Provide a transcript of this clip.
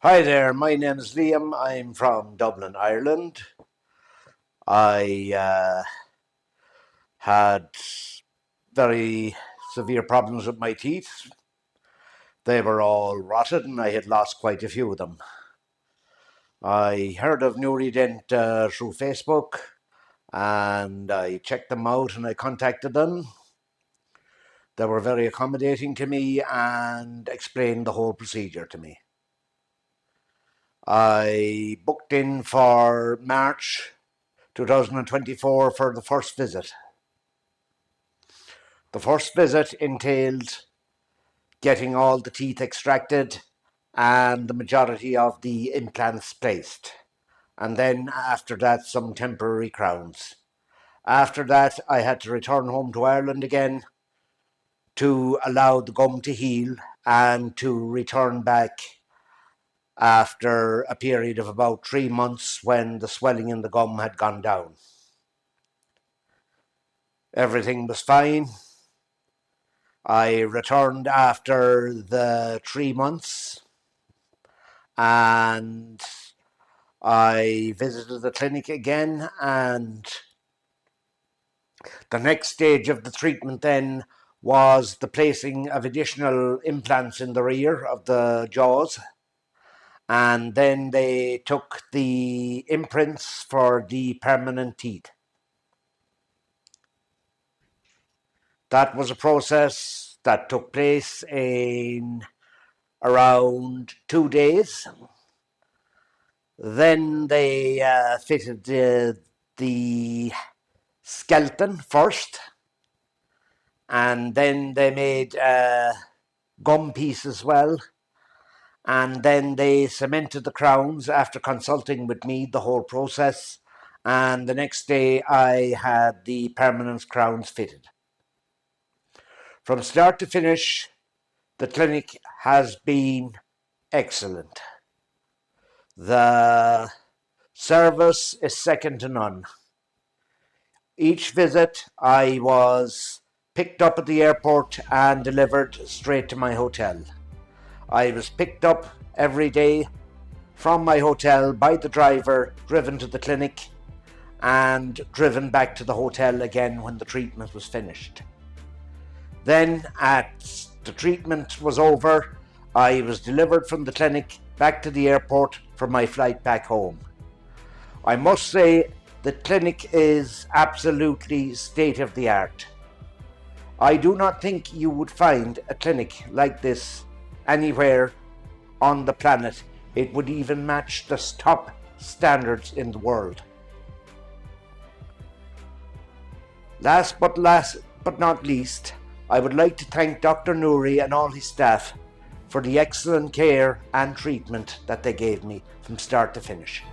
Hi there, my name is Liam. I'm from Dublin, Ireland. I had very severe problems with my teeth. They were all rotted and I had lost quite a few of them. I heard of NURIDENT through Facebook and I checked them out and I contacted them. They were very accommodating to me and explained the whole procedure to me. I booked in for March 2024 for the first visit. The first visit entailed getting all the teeth extracted and the majority of the implants placed. And then after that, some temporary crowns. After that, I had to return home to Ireland again to allow the gum to heal and to return back after a period of about 3 months when the swelling in the gum had gone down. Everything was fine. I returned after the 3 months and I visited the clinic again, and the next stage of the treatment then was the placing of additional implants in the rear of the jaws, and then they took the imprints for the permanent teeth. That was a process that took place in around 2 days. Then they fitted the skeleton first, and then they made a gum piece as well, and then they cemented the crowns after consulting with me the whole process, and the next day I had the permanent crowns fitted. From start to finish, the clinic has been excellent. The service is second to none. Each visit I was picked up at the airport and delivered straight to my hotel. I was picked up every day from my hotel by the driver, driven to the clinic, and driven back to the hotel again when the treatment was finished. Then, as the treatment was over, I was delivered from the clinic back to the airport for my flight back home. I must say the clinic is absolutely state of the art. I do not think you would find a clinic like this anywhere on the planet. It would even match the top standards in the world. Last but not least, I would like to thank Dr. Nuri and all his staff for the excellent care and treatment that they gave me from start to finish.